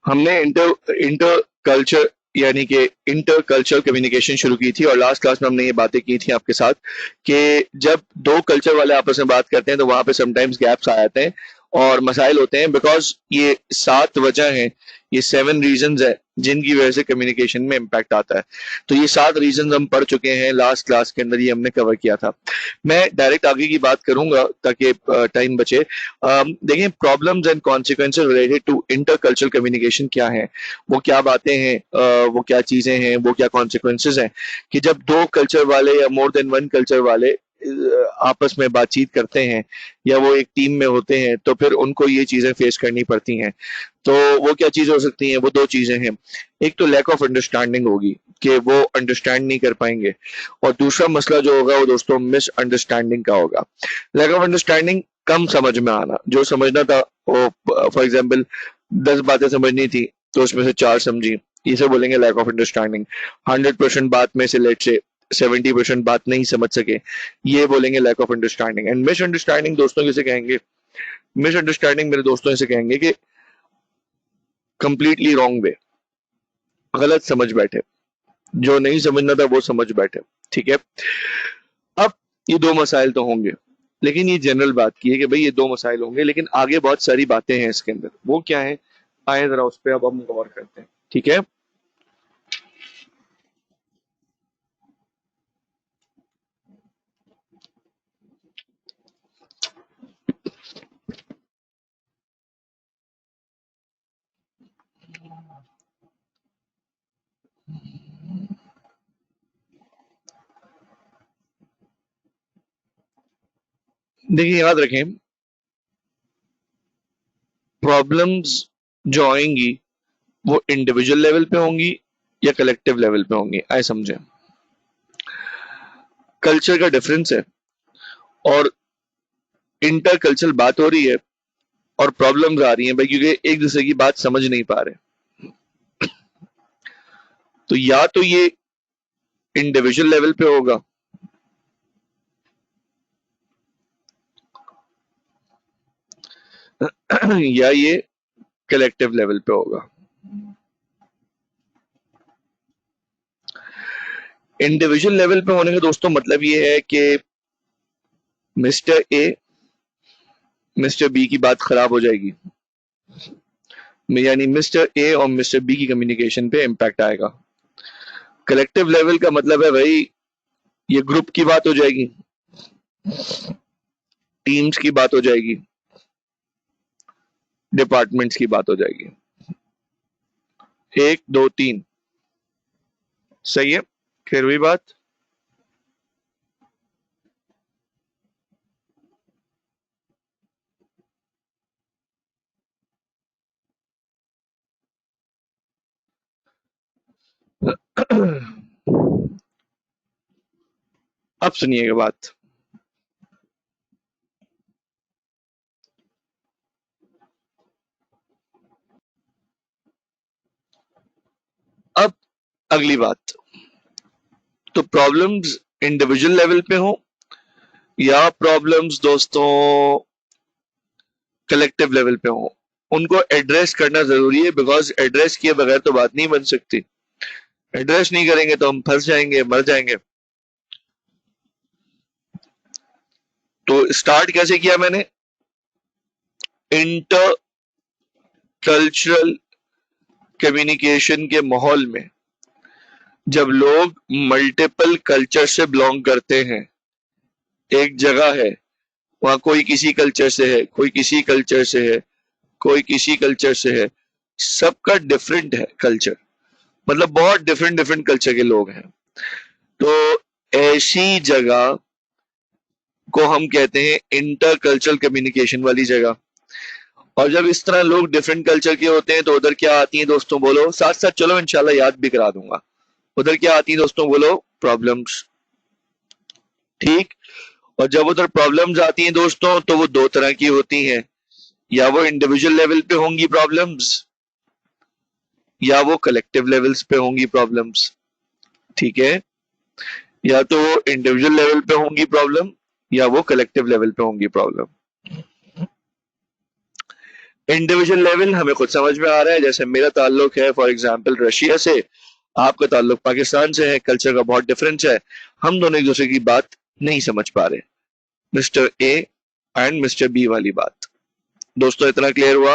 हमने inter inter culture यानी कि इंटर कल्चर कम्युनिकेशन शुरू की थी और लास्ट क्लास में हमने ये बातें की थी आपके साथ कि जब दो कल्चर वाले आपस में बात करते हैं तो वहां पे समटाइम्स गैप्स आ जाते हैं और मसाइल होते हैं बिकॉज ये 7 वजह हैं, ये 7 रीजंस है जिनकी वजह से कम्युनिकेशन में इम्पैक्ट आता है। तो ये 7 रीजंस हम पढ़ चुके हैं लास्ट क्लास के अंदर, ये हमने कवर किया था। मैं डायरेक्ट आगे की बात करूंगा ताकि टाइम बचे। देखिए, problems and consequences related to intercultural communication क्या है, वो क्या बातें हैं, वो क्या चीजें हैं, वो क्या कॉन्सिक्वेंसेज हैं कि जब दो कल्चर वाले या मोर देन वन कल्चर वाले आपस में बातचीत करते हैं या वो एक टीम में होते हैं तो फिर उनको ये चीजें फेस करनी पड़ती हैं। तो वो क्या चीजें हो सकती हैं, वो दो चीजें हैं। एक तो लैक ऑफ अंडरस्टैंडिंग होगी कि वो अंडरस्टैंड नहीं कर पाएंगे, और दूसरा मसला जो होगा वो दोस्तों मिसअंडरस्टैंडिंग का होगा। लैक ऑफ अंडरस्टैंडिंग, कम समझ में आना, जो समझना था वो, फॉर एग्जाम्पल 10 बातें समझनी थी तो उसमें से 4 समझी, इसे बोलेंगे लैक ऑफ अंडरस्टैंडिंग। 100% बात में से लेट से 70% बात नहीं समझ सके, ये बोलेंगे lack of understanding. And misunderstanding दोस्तों किसे कहेंगे? मिसअंडरस्टैंडिंग मेरे दोस्तों इसे कहेंगे कि कंप्लीटली रॉन्ग वे, गलत समझ बैठे, जो नहीं समझना था वो समझ बैठे। ठीक है, अब ये दो मसाइल तो होंगे, लेकिन ये जनरल बात की है कि भाई ये दो मसाइल होंगे, लेकिन आगे बहुत सारी बातें हैं इसके अंदर। वो क्या है, आए जरा उस पर अब हम गौर करते हैं। ठीक है, देखिए याद रखें, प्रॉब्लम्स जो आएंगी वो इंडिविजुअल लेवल पे होंगी या कलेक्टिव लेवल पे होंगी। आए समझे, कल्चर का डिफरेंस है और इंटर कल्चरल बात हो रही है और प्रॉब्लम्स आ रही हैं भाई, क्योंकि एक दूसरे की बात समझ नहीं पा रहे। तो या तो ये इंडिविजुअल लेवल पे होगा या ये कलेक्टिव लेवल पे होगा। इंडिविजुअल लेवल पे होने का दोस्तों मतलब ये है कि मिस्टर ए मिस्टर बी की बात खराब हो जाएगी, यानी मिस्टर ए और मिस्टर बी की कम्युनिकेशन पे इम्पैक्ट आएगा। कलेक्टिव लेवल का मतलब है भाई ये ग्रुप की बात हो जाएगी, टीम्स की बात हो जाएगी, डिपार्टमेंट्स की बात हो जाएगी। 1 2 3 सही है, फिर हुई बात। अब सुनिएगा बात। अब अगली बात, तो प्रॉब्लम्स इंडिविजुअल लेवल पे हो या प्रॉब्लम्स दोस्तों कलेक्टिव लेवल पे हो, उनको एड्रेस करना जरूरी है, बिकॉज एड्रेस किए बगैर तो बात नहीं बन सकती। एड्रेस नहीं करेंगे तो हम फंस जाएंगे, मर जाएंगे। तो स्टार्ट कैसे किया मैंने, इंटर कल्चरल कम्युनिकेशन के माहौल में जब लोग मल्टीपल कल्चर से बिलोंग करते हैं, एक जगह है वहां कोई किसी कल्चर से है, कोई किसी कल्चर से है, कोई किसी कल्चर से है, सबका डिफरेंट है कल्चर, मतलब बहुत डिफरेंट डिफरेंट कल्चर के लोग हैं। तो ऐसी जगह को हम कहते हैं इंटर कल्चरल कम्युनिकेशन वाली जगह। और जब इस तरह लोग डिफरेंट कल्चर के होते हैं तो उधर क्या आती हैं दोस्तों, बोलो साथ साथ, चलो इंशाल्लाह याद भी करा दूंगा। उधर क्या आती है दोस्तों, बोलो प्रॉब्लम्स। ठीक, और जब उधर प्रॉब्लम्स आती हैं दोस्तों तो वो दो तरह की होती हैं, या वो इंडिविजुअल लेवल पे होंगी प्रॉब्लम्स या वो कलेक्टिव लेवल्स पे होंगी प्रॉब्लम्स। ठीक है, या तो वो इंडिविजुअल लेवल पे होंगी प्रॉब्लम या वो कलेक्टिव लेवल पे होंगी प्रॉब्लम। इंडिविजुअल लेवल हमें खुद समझ में आ रहा है, जैसे मेरा ताल्लुक है फॉर एग्जांपल रशिया से, आपका ताल्लुक पाकिस्तान से है, कल्चर का बहुत डिफरेंस है, हम दोनों एक दूसरे की बात नहीं समझ पा रहे। Mister A and mister B वाली बात। दोस्तों इतना क्लियर हुआ?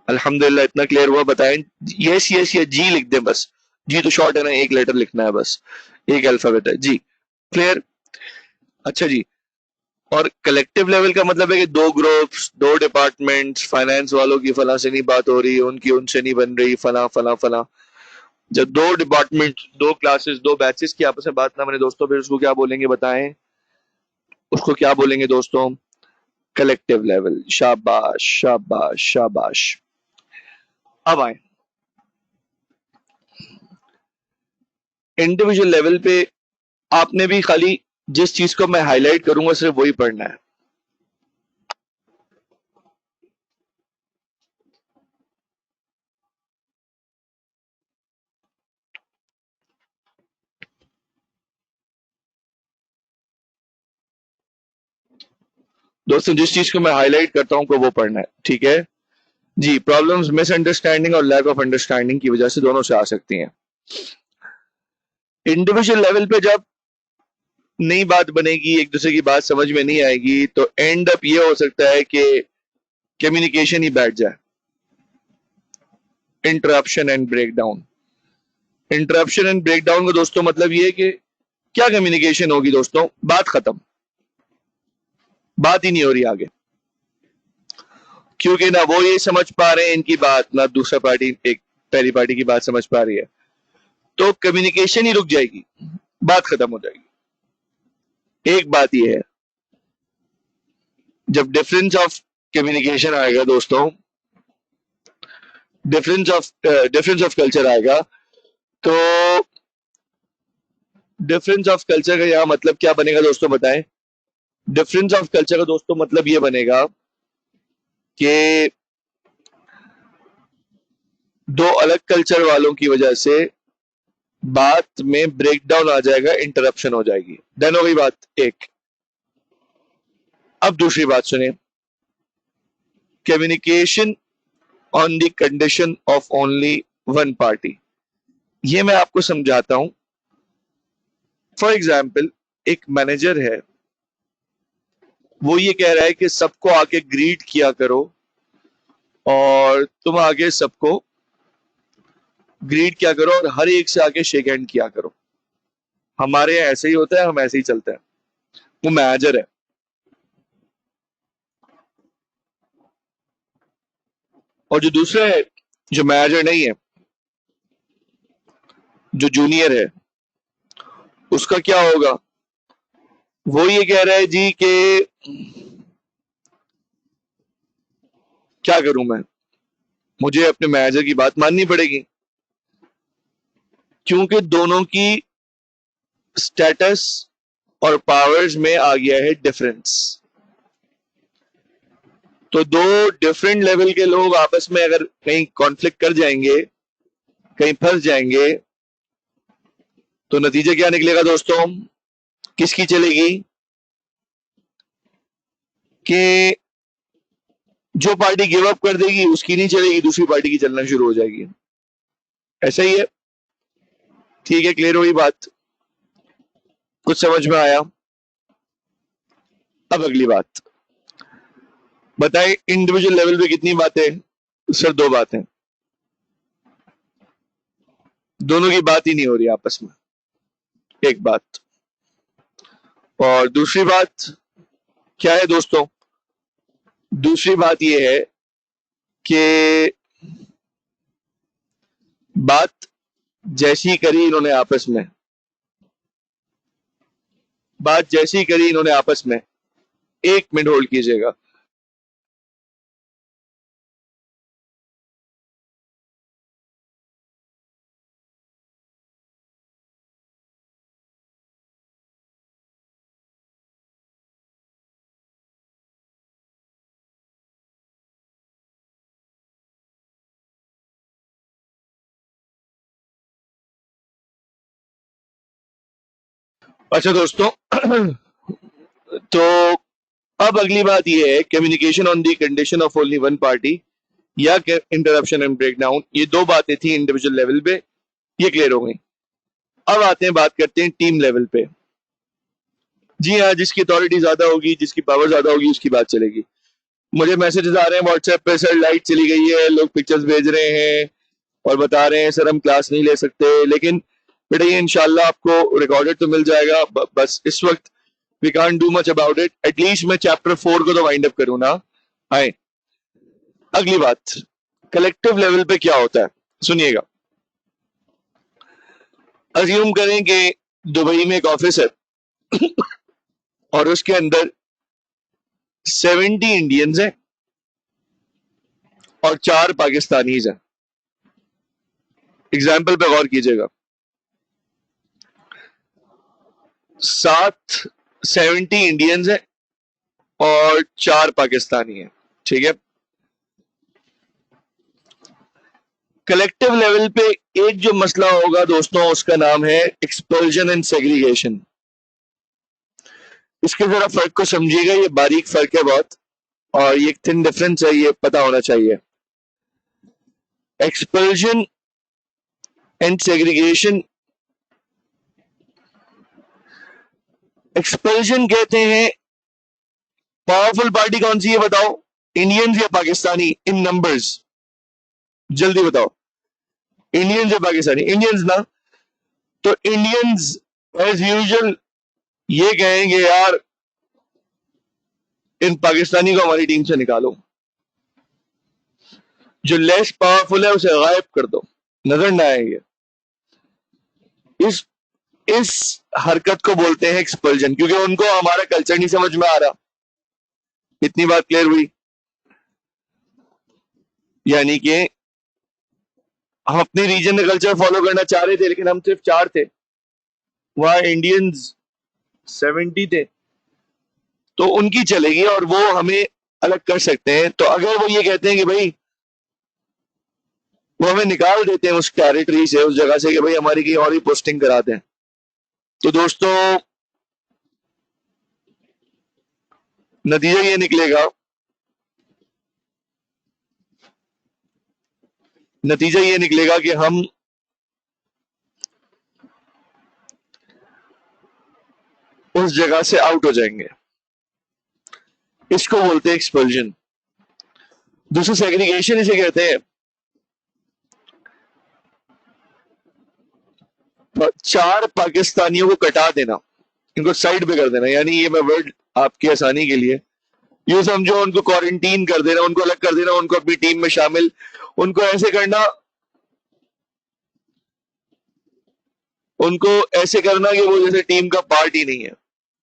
अल्हम्दुलिल्लाह इतना क्लियर हुआ। बताएं यस यस या जी लिख दें बस। जी तो शॉर्ट है ना, एक लेटर लिखना है बस, एक अल्फाबेट है जी। क्लियर? अच्छा जी। और कलेक्टिव लेवल का मतलब है कि दो ग्रुप्स, दो डिपार्टमेंट्स, फाइनेंस वालों की फला से नहीं बात हो रही, उनकी उनसे नहीं बन रही, फला फला फला। जब दो डिपार्टमेंट, दो क्लासेस, दो बैचेस की आपस में बात ना बने दोस्तों, फिर उसको क्या बोलेंगे बताएं? उसको क्या बोलेंगे दोस्तों? Collective level. शाबाश शाबाश शाबाश। अब आए इंडिविजुअल लेवल पे। आपने भी खाली जिस चीज को मैं हाईलाइट करूंगा सिर्फ वही पढ़ना है। दोस्तों जिस चीज को मैं हाईलाइट करता हूं को वो पढ़ना है, ठीक है जी। प्रॉब्लम्स मिसअंडरस्टैंडिंग और लैक ऑफ अंडरस्टैंडिंग की वजह से दोनों से आ सकती हैं। इंडिविजुअल लेवल पे जब नई बात बनेगी, एक दूसरे की बात समझ में नहीं आएगी, तो एंड अप ये हो सकता है कि कम्युनिकेशन ही बैठ जाए। Interruption and breakdown. Interruption and breakdown का दोस्तों मतलब ये है कि क्या कम्युनिकेशन होगी दोस्तों? बात खत्म, बात ही नहीं हो रही आगे, क्योंकि ना वो ये समझ पा रहे हैं इनकी बात, ना दूसरा पार्टी एक पहली पार्टी की बात समझ पा रही है, तो कम्युनिकेशन ही रुक जाएगी, बात खत्म हो जाएगी। एक बात ये है, जब डिफरेंस ऑफ कम्युनिकेशन आएगा दोस्तों, डिफरेंस ऑफ कल्चर आएगा, तो डिफरेंस ऑफ कल्चर का यहां मतलब क्या बनेगा दोस्तों बताएं? डिफरेंस ऑफ कल्चर का दोस्तों मतलब ये बनेगा कि दो अलग कल्चर वालों की वजह से बात में ब्रेकडाउन आ जाएगा, इंटरप्शन हो जाएगी। डन हो गई बात एक। अब दूसरी बात सुनिए, communication on the condition of only one party. ये मैं आपको समझाता हूं। फॉर एग्जाम्पल एक मैनेजर है, वो ये कह रहा है कि सबको आके ग्रीट किया करो और तुम आगे सबको ग्रीट किया करो और हर एक से आके शेक हैंड किया करो। हमारे यहाँ ऐसे ही होता है, हम ऐसे ही चलते हैं। वो मैनेजर है। और जो दूसरा है, जो मैनेजर नहीं है, जो जूनियर है, उसका क्या होगा? वो ये कह रहा है जी कि क्या करूं मैं, मुझे अपने मैनेजर की बात माननी पड़ेगी, क्योंकि दोनों की स्टेटस और पावर्स में आ गया है डिफरेंस। तो दो डिफरेंट लेवल के लोग आपस में अगर कहीं कॉन्फ्लिक्ट कर जाएंगे, कहीं फंस जाएंगे, तो नतीजा क्या निकलेगा दोस्तों? किसकी चलेगी? कि जो पार्टी गिव अप कर देगी उसकी नहीं चलेगी, दूसरी पार्टी की चलना शुरू हो जाएगी। ऐसा ही है, ठीक है? क्लियर हुई बात? कुछ समझ में आया? अब अगली बात बताएं, इंडिविजुअल लेवल पे कितनी बातें? सर दो बातें। दोनों की बात ही नहीं हो रही आपस में, एक बात। और दूसरी बात क्या है दोस्तों? दूसरी बात यह है कि बात जैसी करी इन्होंने आपस में, बात जैसी करी इन्होंने आपस में, एक मिनट होल्ड कीजिएगा। अच्छा दोस्तों तो अब अगली बात यह है, communication on the condition of only one party. या इंटरप्शन एंड ब्रेकडाउन, ये दो बातें थी इंडिविजुअल लेवल पे, ये क्लियर हो गई। अब आते हैं, बात करते हैं टीम लेवल पे। जी हाँ, जिसकी अथॉरिटी ज्यादा होगी, जिसकी पावर ज्यादा होगी, उसकी बात चलेगी। मुझे मैसेजेस आ रहे हैं व्हाट्सएप पे, सर लाइट चली गई है, लोग पिक्चर्स भेज रहे हैं और बता रहे हैं सर हम क्लास नहीं ले सकते, लेकिन बेटा ये इंशाल्लाह आपको रिकॉर्डेड तो मिल जाएगा। बस इस वक्त we can't do much about it. At least मैं चैप्टर 4 को तो वाइंड अप करूँ ना। आए अगली बात, कलेक्टिव लेवल पे क्या होता है, सुनिएगा। अज्यूम करें कि दुबई में एक ऑफिस है और उसके अंदर 70 इंडियंस हैं और 4 पाकिस्तानीज हैं। एग्जाम्पल पे गौर कीजिएगा। 70 इंडियंस हैं और 4 पाकिस्तानी हैं, ठीक है। कलेक्टिव लेवल पे एक जो मसला होगा दोस्तों, उसका नाम है एक्सपल्जन एंड सेग्रीगेशन। इसके जरा फर्क को समझिएगा, ये बारीक फर्क है बहुत, और ये थिन डिफरेंस है, ये पता होना चाहिए। एक्सपल्जन एंड सेग्रीगेशन, एक्सपल्जन कहते हैं, पावरफुल पार्टी कौन सी है बताओ, इंडियंस या पाकिस्तानी इन नंबर्स, जल्दी बताओ। इंडियंस या पाकिस्तानी? इंडियंस ना। तो इंडियंस एज यूजुअल ये कहेंगे यार इन पाकिस्तानी को हमारी टीम से निकालो, जो लेस पावरफुल है उसे गायब कर दो, नजर ना आएंगे। इस हरकत को बोलते हैं एक्सपल्जन, क्योंकि उनको हमारा कल्चर नहीं समझ में आ रहा। इतनी बात क्लियर हुई? यानी कि हम अपने रीजन का कल्चर फॉलो करना चाह रहे थे, लेकिन हम सिर्फ 4 थे, वहां इंडियंस 70 थे, तो उनकी चलेगी और वो हमें अलग कर सकते हैं। तो अगर वो ये कहते हैं कि भाई वो हमें निकाल देते हैं उस टेरिटरी से, उस जगह से, कि भाई हमारी कहीं और ही पोस्टिंग करा दें, तो दोस्तों नतीजा ये निकलेगा, नतीजा ये निकलेगा कि हम उस जगह से आउट हो जाएंगे। इसको बोलते हैं एक्सपल्जन। दूसरा सेग्रीगेशन इसे कहते हैं। 4 पाकिस्तानियों को कटा देना, इनको साइड पे कर देना, यानी ये मैं वर्ड आपकी आसानी के लिए यूं समझो, उनको क्वारंटीन कर देना, उनको अलग कर देना, उनको अपनी टीम में शामिल, उनको ऐसे करना, उनको ऐसे करना कि वो जैसे टीम का पार्ट ही नहीं है,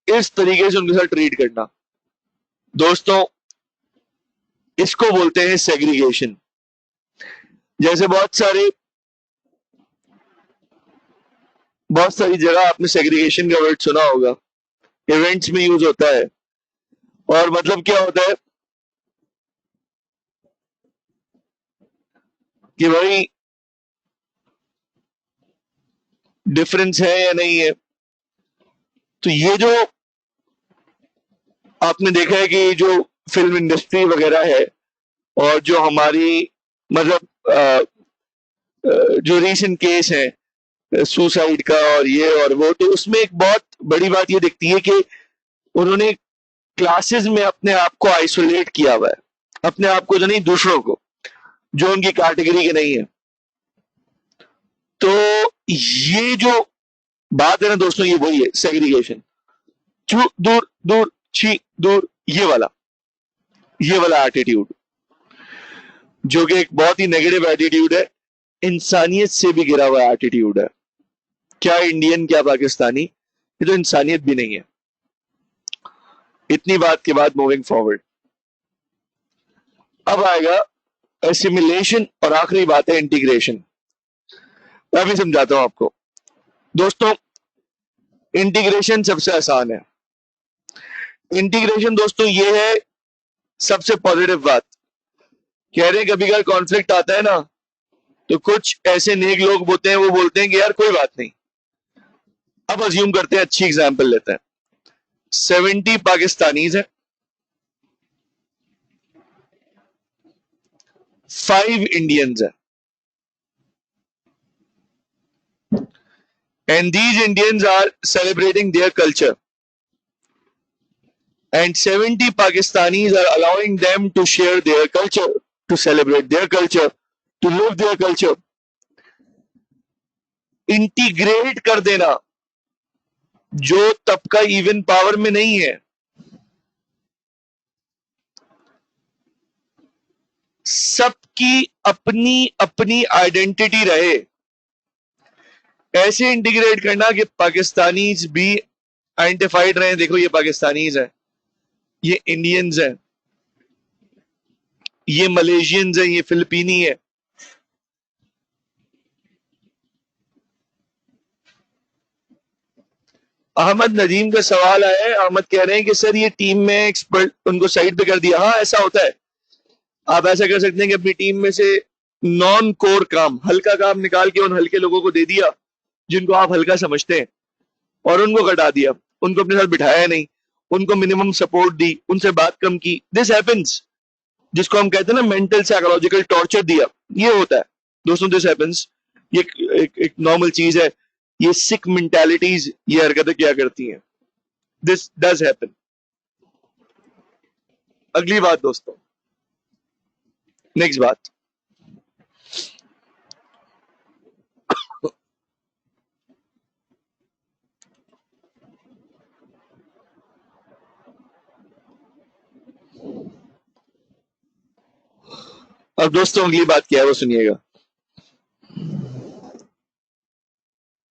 इस तरीके से उनके साथ ट्रीट करना। दोस्तों इसको बोलते हैं सेग्रीगेशन। जैसे बहुत सारी जगह आपने सेग्रीगेशन का वर्ड सुना होगा, इवेंट्स में यूज होता है, और मतलब क्या होता है कि भाई डिफरेंस है या नहीं है। तो ये जो आपने देखा है कि जो फिल्म इंडस्ट्री वगैरह है, और जो हमारी मतलब जो रीसेंट केस है सुसाइड का और ये और वो, तो उसमें एक बहुत बड़ी बात ये दिखती है कि उन्होंने क्लासेस में अपने आप को आइसोलेट किया हुआ है, अपने आप को जो नहीं, दूसरों को जो उनकी कैटेगरी के नहीं है। तो ये जो बात है ना दोस्तों, ये वही है सेग्रीगेशन। दूर दूर, छी दूर, ये वाला एटीट्यूड, जो कि एक बहुत ही नेगेटिव एटीट्यूड है, इंसानियत से भी गिरा हुआ एटीट्यूड है। क्या इंडियन क्या पाकिस्तानी, ये तो इंसानियत भी नहीं है। इतनी बात के बाद मूविंग फॉरवर्ड, अब आएगा एसिमिलेशन, और आखिरी बात है इंटीग्रेशन। मैं भी समझाता हूं आपको। दोस्तों इंटीग्रेशन सबसे आसान है। इंटीग्रेशन दोस्तों ये है सबसे पॉजिटिव बात। कह रहे हैं कभी कभी कॉन्फ्लिक्ट आता है ना, तो कुछ ऐसे नेक लोग होते हैं, वो बोलते हैं कि यार कोई बात नहीं। अब अज्यूम करते हैं, अच्छी एग्जांपल लेते हैं, 70 पाकिस्तानीज हैं, 5 इंडियंस हैं, and these Indians are celebrating their culture, and 70 Pakistanis are allowing them to share their culture, to celebrate their culture, to live their culture. Integrate कर देना जो तबका इवन पावर में नहीं है, सबकी अपनी अपनी आइडेंटिटी रहे, ऐसे इंटीग्रेट करना कि पाकिस्तानीज भी आइडेंटिफाइड रहे। देखो ये पाकिस्तानीज हैं, ये इंडियंस हैं, ये मलेशियंस हैं, ये फिलिपीनी है। अहमद नदीम का सवाल आया है, अहमद कह रहे हैं कि सर ये टीम में एक्सपर्ट उनको साइड पे कर दिया। हाँ ऐसा होता है, आप ऐसा कर सकते हैं कि अपनी टीम में से नॉन कोर काम, हल्का काम निकाल के उन हल्के लोगों को दे दिया जिनको आप हल्का समझते हैं, और उनको घटा दिया, उनको अपने साथ बिठाया नहीं, उनको मिनिमम सपोर्ट दी, उनसे बात कम की। दिस हैपेंस, जिसको हम कहते हैं ना मेंटल साइकोलॉजिकल टॉर्चर दिया, ये होता है दोस्तों, दिस हैपेंस। ये एक नॉर्मल चीज है, ये सिक मेंटालिटीज ये हरकतें क्या करती हैं, दिस डज हैपन। अगली बात दोस्तों, नेक्स्ट बात, अब दोस्तों अगली बात क्या है वो सुनिएगा।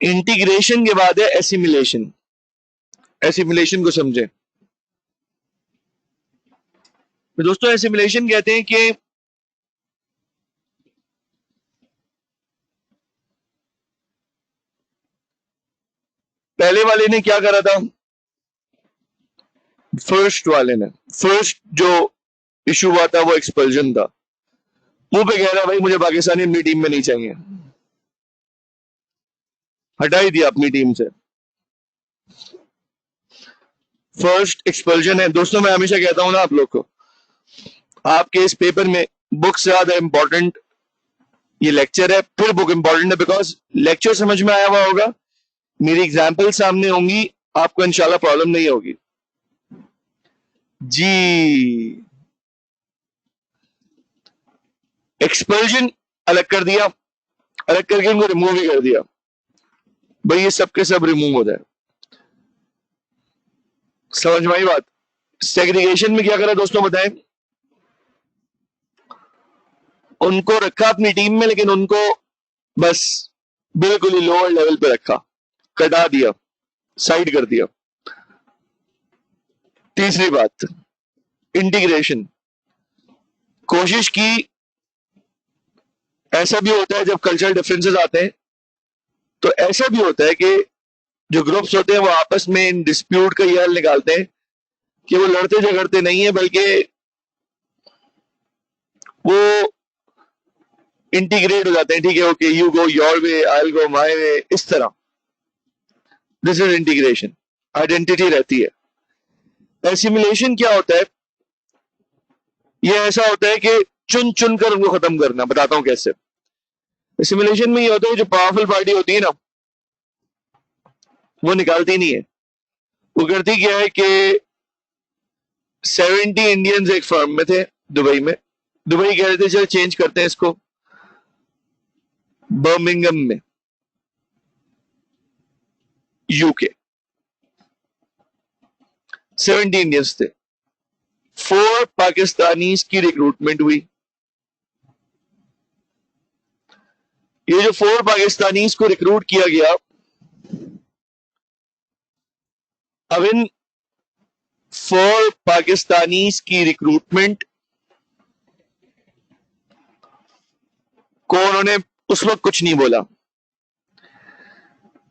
इंटीग्रेशन के बाद है एसिमिलेशन। एसिमिलेशन को समझें तो दोस्तों, एसिमिलेशन कहते हैं कि पहले वाले ने क्या करा था, फर्स्ट वाले ने, फर्स्ट जो इशू हुआ था वो एक्सपल्जन था। मुंह पे कह रहा है भाई मुझे पाकिस्तानी अपनी टीम में नहीं चाहिए, हटा ही दिया अपनी टीम से। फर्स्ट एक्सपल्जन है दोस्तों। मैं हमेशा कहता हूं ना आप लोग को, आपके इस पेपर में बुक से ज्यादा इंपॉर्टेंट ये लेक्चर है, फिर बुक इंपॉर्टेंट है, बिकॉज लेक्चर समझ में आया हुआ होगा, मेरी एग्जाम्पल सामने होंगी, आपको इंशाल्लाह प्रॉब्लम नहीं होगी जी। एक्सपल्जन अलग कर दिया, अलग करके उनको रिमूव ही कर दिया, भाई ये सब के सब रिमूव हो जाए। समझ में आई बात। सेग्रीगेशन में क्या करा दोस्तों बताएं, उनको रखा अपनी टीम में, लेकिन उनको बस बिल्कुल ही लोअर लेवल पे रखा, कटा दिया, साइड कर दिया। तीसरी बात, इंटीग्रेशन। कोशिश की, ऐसा भी होता है जब कल्चरल डिफरेंसेस आते हैं तो ऐसा भी होता है कि जो ग्रुप्स होते हैं वो आपस में इन डिस्प्यूट का ये हल निकालते हैं कि वो लड़ते झगड़ते नहीं है, बल्कि वो इंटीग्रेट हो जाते हैं। ठीक है, okay, you go your way, I will go my way, इस तरह। दिस इज इंटीग्रेशन, आइडेंटिटी रहती है। एसिमिलेशन क्या होता है, ये ऐसा होता है कि चुन चुन कर उनको खत्म करना। बताता हूं कैसे। एसिमिलेशन में ये होता है जो पावरफुल पार्टी होती है ना, वो निकालती नहीं है, वो करती क्या है कि 70 इंडियंस एक फर्म में थे दुबई में, दुबई कह रहे थे चल चेंज करते हैं इसको बर्मिंगम में, यूके। 70 इंडियंस थे, 4 पाकिस्तानीज की रिक्रूटमेंट हुई। ये जो 4 पाकिस्तानीज को रिक्रूट किया गया, अब इन 4 पाकिस्तानीज की रिक्रूटमेंट को उन्होंने उस वक्त कुछ नहीं बोला।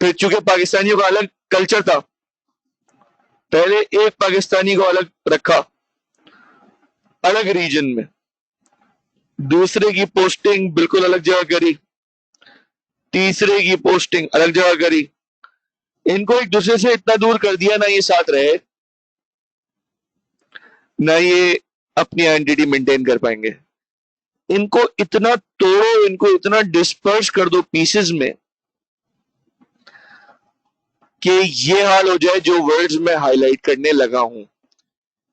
फिर चूंकि पाकिस्तानियों का अलग कल्चर था, पहले एक पाकिस्तानी को अलग रखा, अलग रीजन में, दूसरे की पोस्टिंग बिल्कुल अलग जगह करी, तीसरे की पोस्टिंग अलग जगह करी। इनको एक दूसरे से इतना दूर कर दिया, ना ये साथ रहे, ना ये अपनी आइडेंटिटी मेंटेन कर पाएंगे। इनको इतना तोड़ो, इनको इतना डिस्पर्स कर दो पीसेस में कि ये हाल हो जाए जो वर्ड्स में हाईलाइट करने लगा हूं।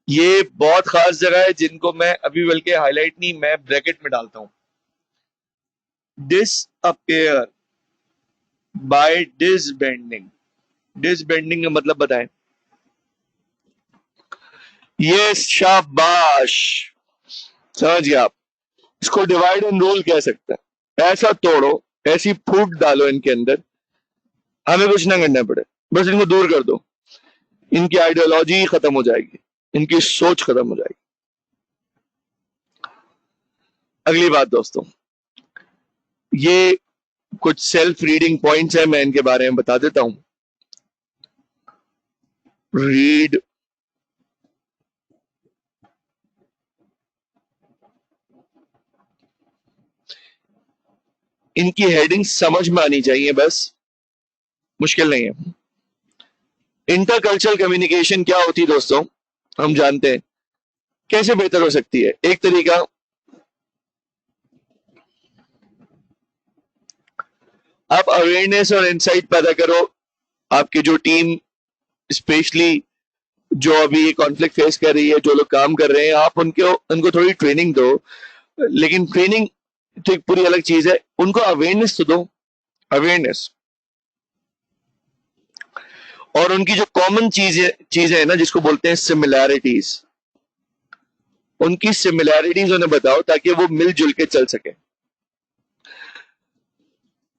ये बहुत खास जगह है जिनको मैं अभी बल्कि हाईलाइट नहीं, मैं ब्रैकेट में डालता हूं। Disappear bye डिसबेंडिंग। डिसबेंडिंग का मतलब बताएं। ये शाबाश, समझिए आप। इसको डिवाइड एंड रूल कह सकते हैं। ऐसा तोड़ो, ऐसी फूट डालो इनके अंदर, हमें कुछ ना करना पड़े, बस इनको दूर कर दो, इनकी आइडियोलॉजी खत्म हो जाएगी, इनकी सोच खत्म हो जाएगी। अगली बात दोस्तों, ये कुछ सेल्फ रीडिंग पॉइंट्स हैं, मैं इनके बारे में बता देता हूं। रीड इनकी हेडिंग समझ में आनी चाहिए, बस मुश्किल नहीं है। इंटरकल्चरल कम्युनिकेशन क्या होती है दोस्तों, हम जानते हैं। कैसे बेहतर हो सकती है? एक तरीका, आप अवेयरनेस और इंसाइट पैदा करो। आपकी जो टीम, स्पेशली जो अभी ये कॉन्फ्लिक्ट फेस कर रही है, जो लोग काम कर रहे हैं, आप उनको थोड़ी ट्रेनिंग दो। लेकिन ट्रेनिंग तो एक पूरी अलग चीज है, उनको अवेयरनेस तो दो। अवेयरनेस और उनकी जो कॉमन चीजें है ना, जिसको बोलते हैं सिमिलैरिटीज, उनकी सिमिलैरिटीज उन्हें बताओ ताकि वो मिलजुल के चल सके।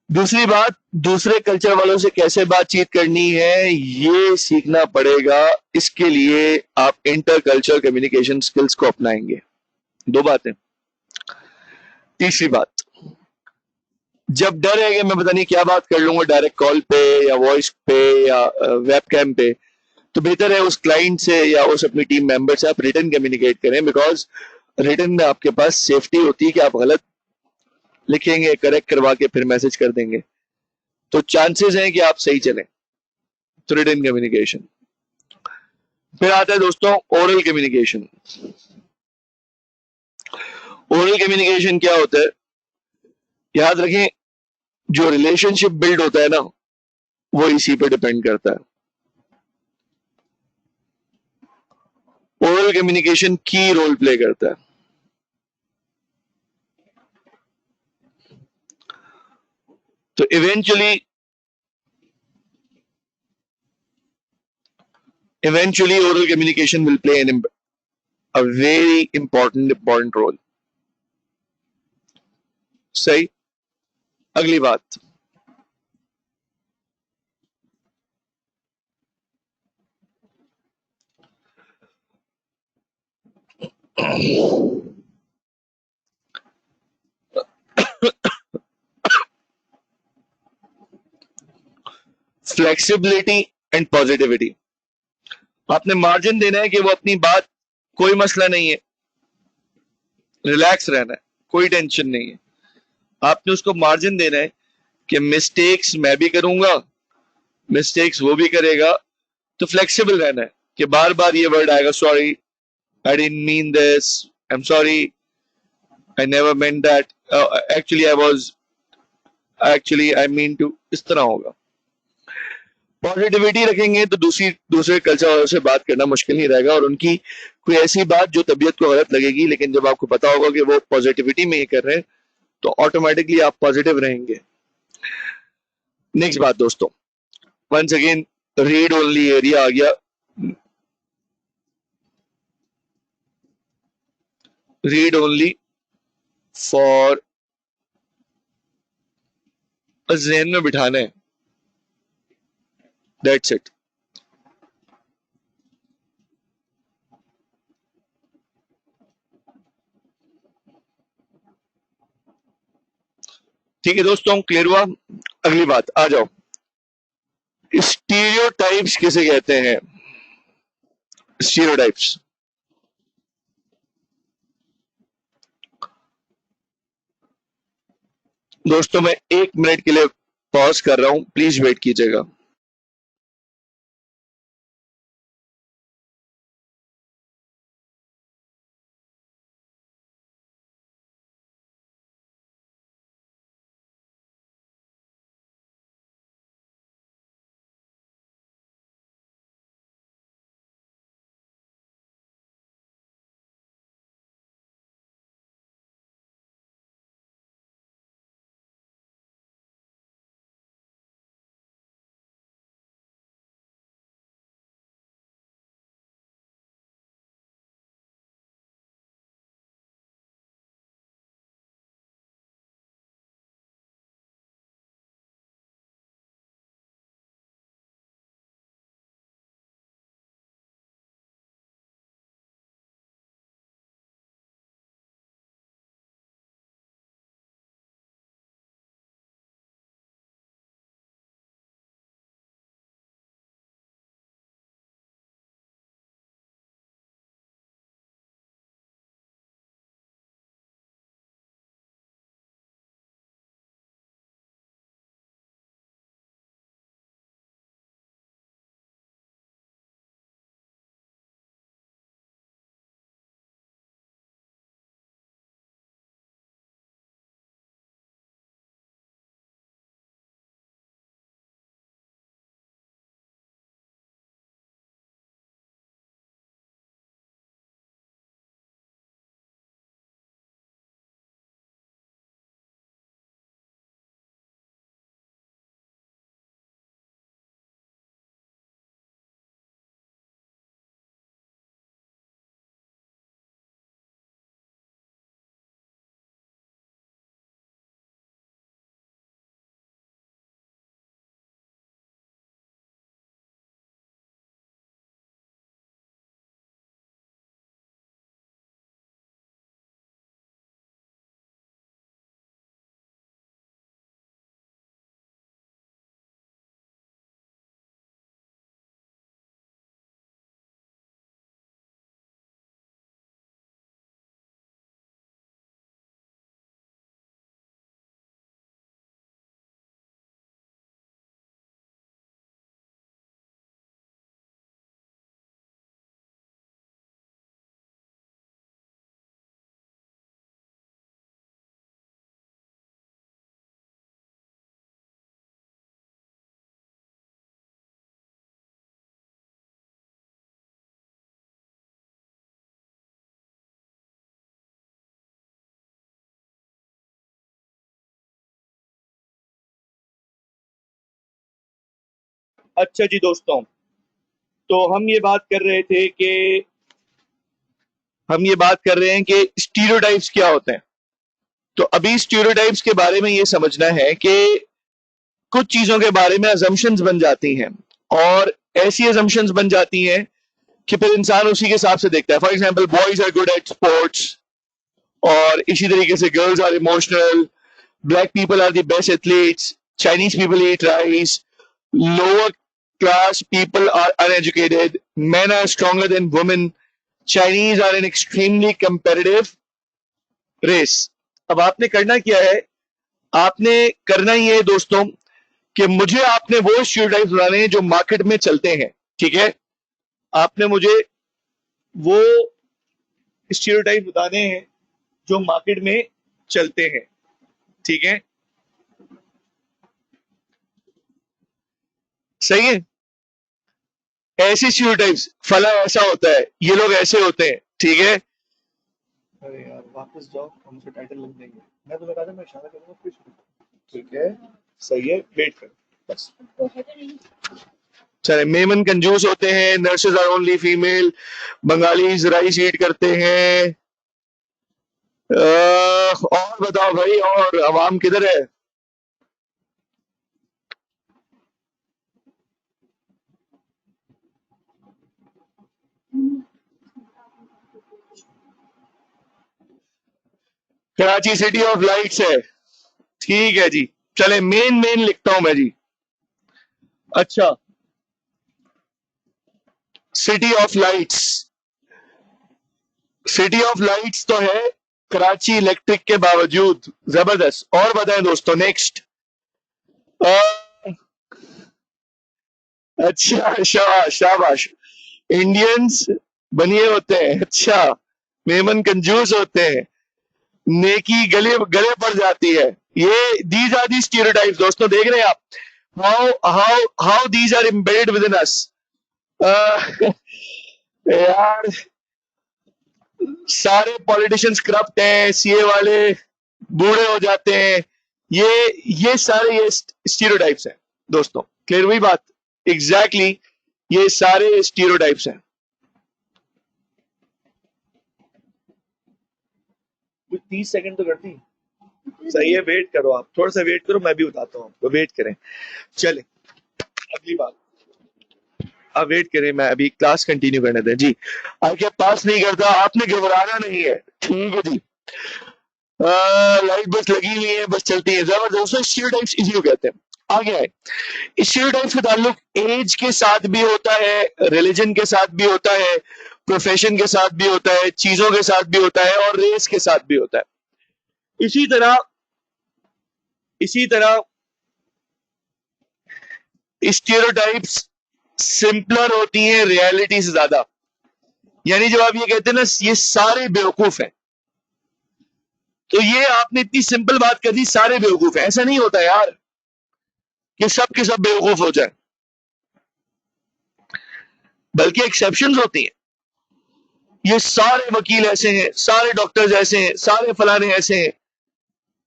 दूसरी बात, दूसरे कल्चर वालों से कैसे बातचीत करनी है ये सीखना पड़ेगा। इसके लिए आप इंटर कल्चर कम्युनिकेशन स्किल्स को अपनाएंगे। दो बातें। तीसरी बात, जब डर है कि मैं पता नहीं क्या बात कर लूंगा डायरेक्ट कॉल पे या वॉइस पे या वेब कैम पे, तो बेहतर है उस क्लाइंट से या उस अपनी टीम मेंबर से आप रिटर्न कम्युनिकेट करें। बिकॉज रिटर्न में आपके पास सेफ्टी होती है कि आप गलत लिखेंगे, करेक्ट करवा के फिर मैसेज कर देंगे, तो चांसेस हैं कि आप सही चलें। तो रिटर्न कम्युनिकेशन। फिर आता है दोस्तों ओरल कम्युनिकेशन। ओरल कम्युनिकेशन क्या होता है? याद रखें, जो रिलेशनशिप बिल्ड होता है ना, वो इसी पे डिपेंड करता है। ओरल कम्युनिकेशन की रोल प्ले करता है। तो eventually oral communication will play a very important role. सही। अगली बात, फ्लेक्सिबिलिटी एंड पॉजिटिविटी। आपने मार्जिन देना है कि वो अपनी बात, कोई मसला नहीं है, रिलैक्स रहना है, कोई टेंशन नहीं है। आपने उसको मार्जिन देना है कि मिस्टेक्स मैं भी करूंगा, मिस्टेक्स वो भी करेगा। तो फ्लेक्सिबल रहना है कि बार बार ये वर्ड आएगा, sorry, I didn't mean this, I am sorry, I never meant that, actually I was, actually I mean to, इस तरह होगा। पॉजिटिविटी रखेंगे तो दूसरे कल्चर वालों से बात करना मुश्किल नहीं रहेगा, और उनकी कोई ऐसी बात जो तबीयत को गलत लगेगी, लेकिन जब आपको पता होगा कि वो पॉजिटिविटी में ये कर रहे हैं, तो ऑटोमेटिकली आप पॉजिटिव रहेंगे। नेक्स्ट बात दोस्तों, once again read only area आ गया। रीड ओनली फॉर जहन में बिठाना है, दैट्स इट। ठीक है दोस्तों, क्लियर हुआ? अगली बात आ जाओ, स्टीरियोटाइप्स किसे कहते हैं? स्टीरियोटाइप्स दोस्तों, मैं 1 मिनट के लिए पॉज कर रहा हूं, प्लीज वेट कीजिएगा। अच्छा जी दोस्तों, तो हम ये बात कर रहे हैं कि स्टीरियोटाइप्स क्या होते हैं। तो अभी स्टीरियोटाइप्स के बारे में ये समझना है कि कुछ चीजों के बारे में अजम्पशंस बन जाती हैं, और ऐसी अजम्पशंस बन जाती हैं कि फिर इंसान उसी के हिसाब से देखता है। For example, boys are good at sports, और इसी तरीके से girls are emotional, black people are the best athletes, Chinese people eat rice, lower class people are uneducated, men are stronger than women, Chinese are an extremely competitive race. अब आपने करना क्या है? आपने करना ही है दोस्तों कि मुझे आपने वो स्टीरियोटाइप्स बनाने हैं जो मार्केट में चलते हैं, ठीक है? आपने मुझे वो स्टीरियोटाइप बताने हैं जो मार्केट में चलते हैं, ठीक है? सही है? ऐसे स्टीरियोटाइप्स, फला ऐसा होता है, ये लोग ऐसे होते हैं, ठीक है? अरे यार वापस जाओ, हमसे टाइटल लिख देंगे। मैं तुम्हें कहा था मैं इशारा करूंगा फिर शुरू। ठीक है, सही है, वेट कर बस। चले, मेमन कंजूस होते हैं, nurses are only female, Bengalis rice eat करते हैं। और बताओ भाई, और अवाम किधर है? कराची सिटी ऑफ लाइट्स है, ठीक है जी। चले, मेन मेन लिखता हूं मैं जी। अच्छा, city of lights, city of lights तो है कराची इलेक्ट्रिक के बावजूद, जबरदस्त। और बताएं दोस्तों, नेक्स्ट। अच्छा, शाबाश शाबाश। इंडियंस बनिए होते हैं, अच्छा। मेमन कंजूस होते हैं, नेकी गले गले पड़ जाती है। ये दीज आर दी स्टीरियोटाइप्स दोस्तों, देख रहे हैं आप? How how how these are embedded within us अस। यार, सारे पॉलिटिशियंस करप्ट हैं, सीए वाले बूढ़े हो जाते हैं, ये सारे ये स्टीरियोटाइप्स हैं दोस्तों। क्लियर हुई बात? एग्जैक्टली ये सारे स्टीरियोटाइप्स हैं। कुछ 30 सेकंड तो करती। सही है, वेट करो, आप थोड़ा सा वेट करो, मैं भी बताता हूँ आपको, वेट करें। चले, अगली बात। अब वेट करें, मैं अभी क्लास कंटिन्यू करने दें जी। आगे पास नहीं करता, आपने घबराना नहीं है, ठीक है जी। लाइट बस लगी हुई है, बस चलती है। जबरदस्त, स्टीरियोटाइप्स इसी को कहते हैं। आगे आए, स्टीरियोटाइप्स का ताल्लुक एज के साथ भी होता है, रिलीजन के साथ भी होता है, प्रोफेशन के साथ भी होता है, चीजों के साथ भी होता है, और रेस के साथ भी होता है। इसी तरह स्टीरियोटाइप्स सिंपलर होती हैं रियलिटी से ज्यादा। यानी जब आप ये कहते हैं ना ये सारे बेवकूफ हैं, तो ये आपने इतनी सिंपल बात कर दी, सारे बेवकूफ हैं। ऐसा नहीं होता यार कि सब के सब बेवकूफ हो जाए, बल्कि एक्सेप्शंस होती हैं। ये सारे वकील ऐसे हैं, सारे डॉक्टर्स ऐसे हैं, सारे फलाने ऐसे हैं।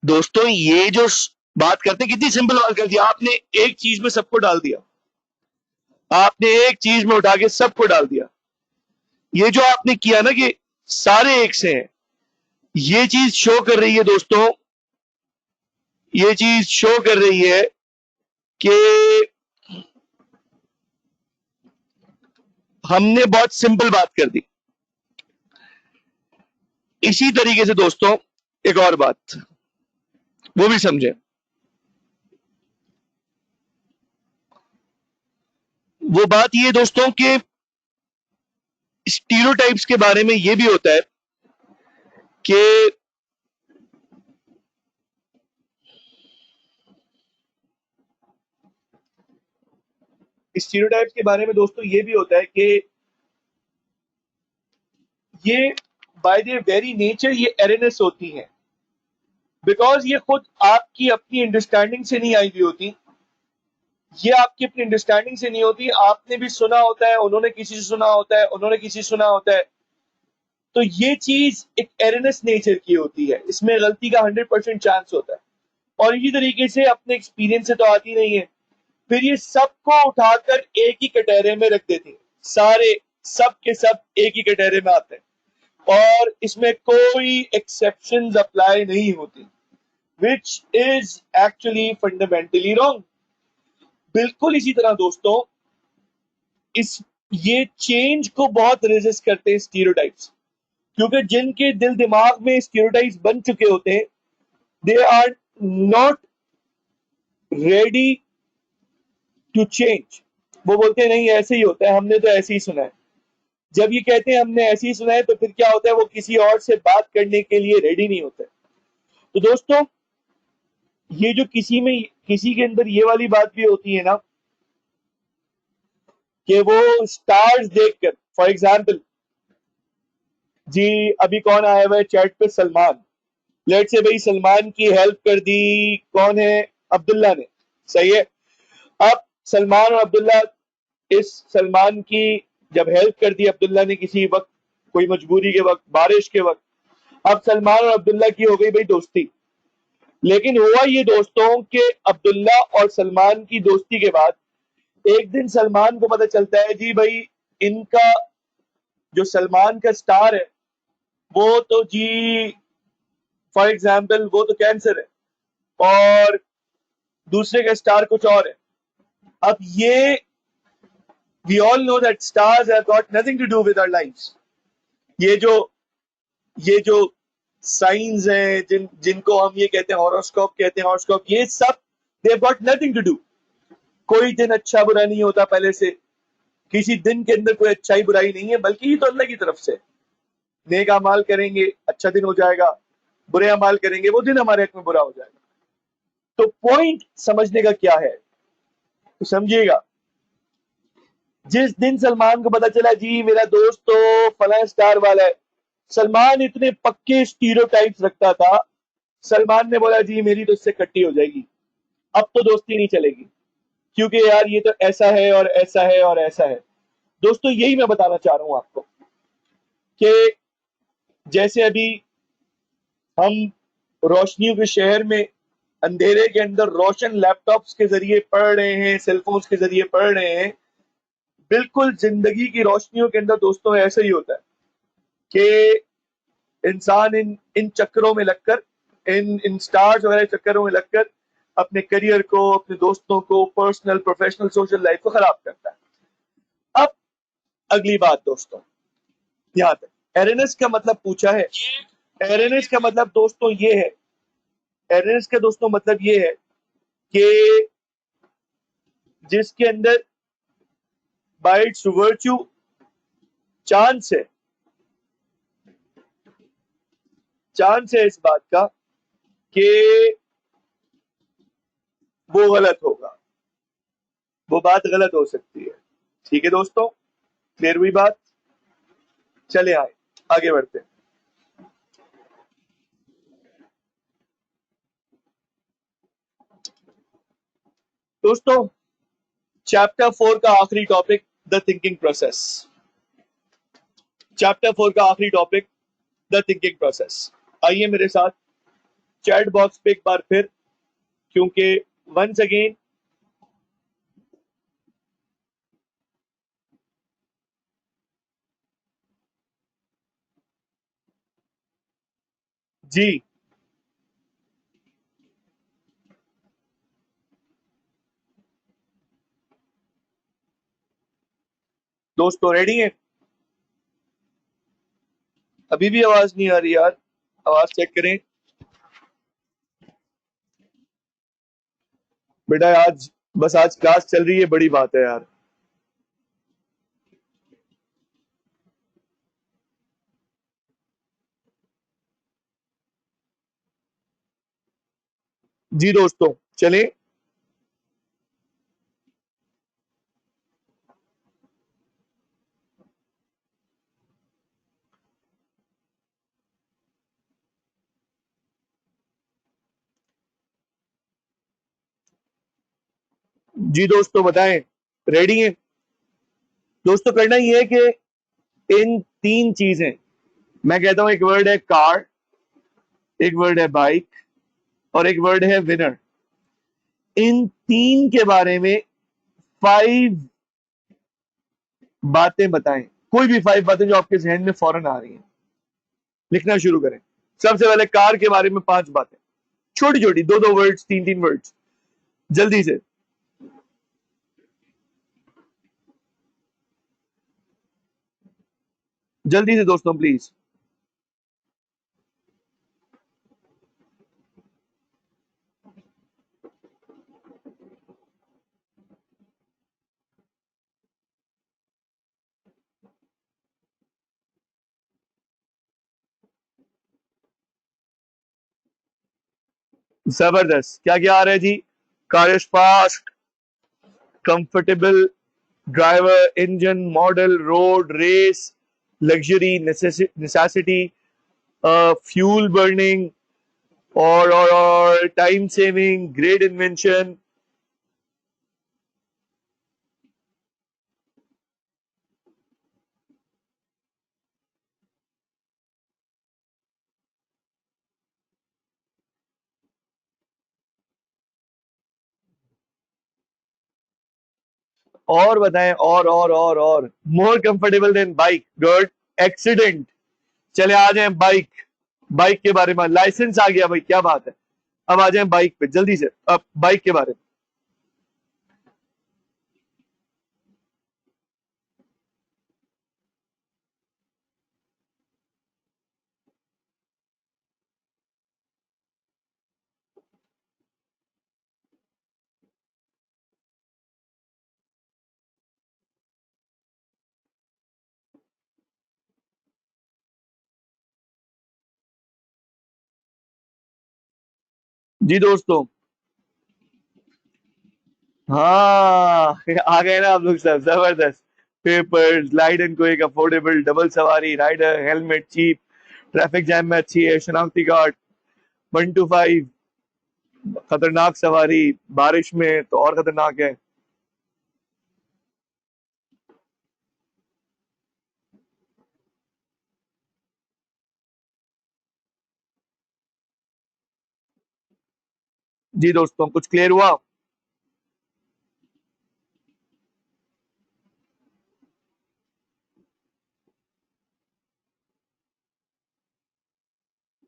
दोस्तों, ये जो बात करते हैं, कितनी सिंपल बात कर दी आपने, एक चीज में सबको डाल दिया। आपने एक चीज में उठा के सबको डाल दिया। ये जो आपने किया ना कि सारे एक से हैं, ये चीज शो कर रही है दोस्तों, ये चीज शो कर रही है कि हमने बहुत सिंपल बात कर दी। इसी तरीके से दोस्तों, एक और बात, वो भी समझे। वो बात ये दोस्तों कि स्टीरियोटाइप्स के बारे में ये भी होता है कि स्टीरियोटाइप्स के बारे में दोस्तों ये भी होता है कि ये बाय द वेरी नेचर ये एरनेस होती हैं, बिकॉज ये खुद आपकी अपनी अंडरस्टैंडिंग से नहीं आई हुई होती। ये आपकी अपनी अंडरस्टैंडिंग से नहीं होती, आपने भी सुना होता है, उन्होंने किसी से सुना होता है, उन्होंने किसी से सुना होता है। तो ये चीज एक एरनेस नेचर की होती है, इसमें गलती का 100% चांस होता है, और इसी तरीके से अपने एक्सपीरियंस से तो आती नहीं है। फिर ये सबको उठाकर एक ही कटहरे में रख देती है, सारे सब के सब एक ही कटहरे में आते हैं और इसमें कोई एक्सेप्शंस अप्लाई नहीं होती, which is actually fundamentally wrong. बिल्कुल इसी तरह दोस्तों इस ये चेंज को बहुत रेजिस्ट करते हैं स्टीरियोटाइप्स, क्योंकि जिनके दिल दिमाग में स्टीरियोटाइप्स बन चुके होते हैं, they are not ready to change. वो बोलते हैं नहीं ऐसे ही होता है, हमने तो ऐसे ही सुना है। जब ये कहते हैं हमने ऐसे ही सुना है तो फिर क्या होता है, वो किसी और से बात करने के लिए रेडी नहीं होते। तो दोस्तों ये जो किसी के अंदर ये वाली बात भी होती है ना कि वो स्टार्स देखकर, फॉर एग्जाम्पल जी अभी कौन आया हुआ है चैट पे, सलमान, लेट से भाई सलमान की हेल्प कर दी कौन है, अब्दुल्ला ने, सही है। अब सलमान और अब्दुल्ला, इस सलमान की जब हेल्प कर दी अब्दुल्ला ने किसी वक्त, कोई मजबूरी के वक्त, बारिश के वक्त, अब सलमान और अब्दुल्ला की हो गई भाई दोस्ती। लेकिन हुआ ये दोस्तों कि अब्दुल्ला और सलमान की दोस्ती के बाद एक दिन सलमान को पता चलता है जी भाई इनका जो सलमान का स्टार है वो तो जी फॉर एग्जाम्पल वो तो कैंसर है और दूसरे का स्टार कुछ और है। अब ये we all know that stars have got nothing to do with our lives. ये जो साइंस हैं जिनको हम ये कहते हैं हॉरोस्कोप कहते हैं, हॉरोस्कोप, ये सब they have got nothing to do. कोई दिन अच्छा बुरा नहीं होता पहले से, किसी दिन के अंदर कोई अच्छाई बुराई नहीं है, बल्कि ये तो अल्लाह की तरफ से। नेक अमाल करेंगे अच्छा दिन हो जाएगा, बुरे अमाल करेंगे वो दिन हमारे हक में बुरा हो जाएगा। तो पॉइंट समझने का क्या है, तो समझिएगा, जिस दिन सलमान को पता चला जी मेरा दोस्त तो फला स्टार वाला है, सलमान इतने पक्के स्टीरियोटाइप्स रखता था, सलमान ने बोला जी मेरी तो इससे कट्टी हो जाएगी, अब तो दोस्ती नहीं चलेगी, क्योंकि यार ये तो ऐसा है और ऐसा है और ऐसा है। दोस्तों यही मैं बताना चाह रहा हूं आपको कि जैसे अभी हम रोशनियों के शहर में अंधेरे के अंदर रोशन लैपटॉप्स के जरिए पढ़ रहे हैं, सेलफोन्स के जरिए पढ़ रहे हैं, बिल्कुल जिंदगी की रोशनियों के अंदर दोस्तों ऐसा ही होता है कि इंसान इन इन चक्करों में लगकर, इन स्टार्स वगैरह चक्करों में लगकर अपने करियर को, अपने दोस्तों को, पर्सनल प्रोफेशनल सोशल लाइफ को खराब करता है। अब अगली बात दोस्तों, यहां तक एरेनेस का मतलब पूछा है। एरेनेस का मतलब दोस्तों ये है, एरेनेस का दोस्तों मतलब ये है कि जिसके अंदर बाय इट्स वर्च्यू चांस है इस बात का कि वो गलत होगा, वो बात गलत हो सकती है। ठीक है दोस्तों, क्लियर हुई बात? चले आए आगे बढ़ते हैं दोस्तों। चैप्टर 4 का आखिरी topic, the thinking process. Chapter 4 का आखिरी टॉपिक, द थिंकिंग प्रोसेस। आइए मेरे साथ चैट बॉक्स पे एक बार फिर, क्योंकि वंस अगेन जी दोस्तों रेडी हैं? अभी भी आवाज नहीं आ रही यार, आवाज चेक करें बेटा। आज बस आज क्लास चल रही है, बड़ी बात है यार। जी दोस्तों चलें। जी दोस्तों बताएं, रेडी हैं? दोस्तों करना ये है कि इन तीन चीजें, मैं कहता हूं एक वर्ड है कार, एक वर्ड है बाइक और एक वर्ड है विनर। इन तीन के बारे में 5 बातें बताएं, कोई भी 5 बातें जो आपके जहन में फौरन आ रही हैं। लिखना शुरू करें। सबसे पहले कार के बारे में 5 बातें, छोटी छोटी, 2-2 वर्ड्स, 3-3 वर्ड्स, जल्दी से। जल्दी से दोस्तों प्लीज। जबरदस्त। क्या क्या आ रहा है जी? Car is fast, comfortable, driver, engine, model, road, race, luxury, necessity, fuel burning, और टाइम सेविंग, ग्रेट इन्वेंशन। और बताएं, और more comfortable than bike, good. Accident, चले आ जाएं बाइक। बाइक के बारे में लाइसेंस आ गया भाई, क्या बात है। अब आ जाएं बाइक पे जल्दी से, अब बाइक के बारे में। जी दोस्तों, हाँ आ गए ना आप लोग सब, जबरदस्त। Papers, light and quick, affordable, double सवारी, rider, helmet, cheap, traffic jam में अच्छी है, शनाख्ती कार्ड, 1 to 5, खतरनाक सवारी, बारिश में तो और खतरनाक है। जी दोस्तों, कुछ क्लियर हुआ?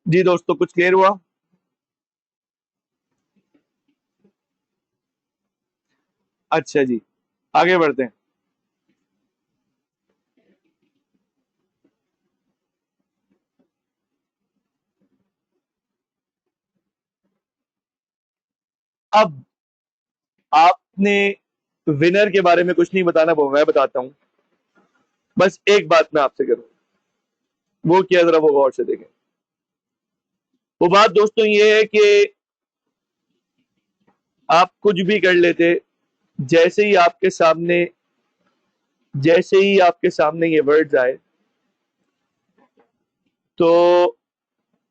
जी दोस्तों, कुछ क्लियर हुआ? अच्छा जी, आगे बढ़ते हैं। अब आपने विनर के बारे में कुछ नहीं बताना, वो मैं बताता हूं। बस एक बात मैं आपसे करूं, वो क्या, जरा वो गौर से देखें। वो बात दोस्तों ये है कि आप कुछ भी कर लेते, जैसे ही आपके सामने जैसे ही आपके सामने ये वर्ड्स आए, तो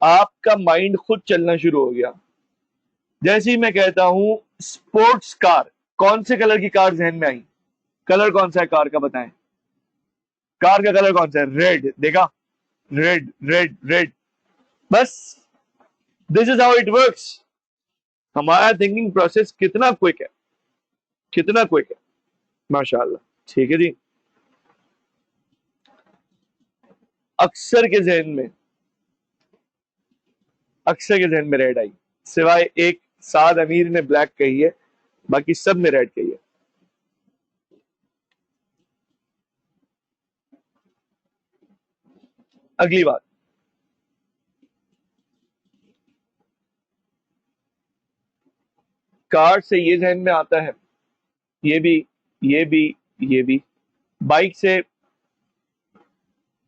आपका माइंड खुद चलना शुरू हो गया। जैसे ही मैं कहता हूं स्पोर्ट्स कार, कौन से कलर की कार जहन में आई? कलर कौन सा है कार का, बताएं। कार का कलर कौन सा है? रेड, देखा? Red red red. बस, this is how it works. हमारा थिंकिंग प्रोसेस कितना क्विक है, कितना क्विक है, माशाल्लाह। ठीक है जी। अक्सर के जहन में अक्सर के जहन में रेड आई, सिवाय एक साद अमीर ने ब्लैक कही है, बाकी सब ने रेड कही है। अगली बात, कार से ये जहन में आता है, ये भी, ये भी, ये भी। बाइक से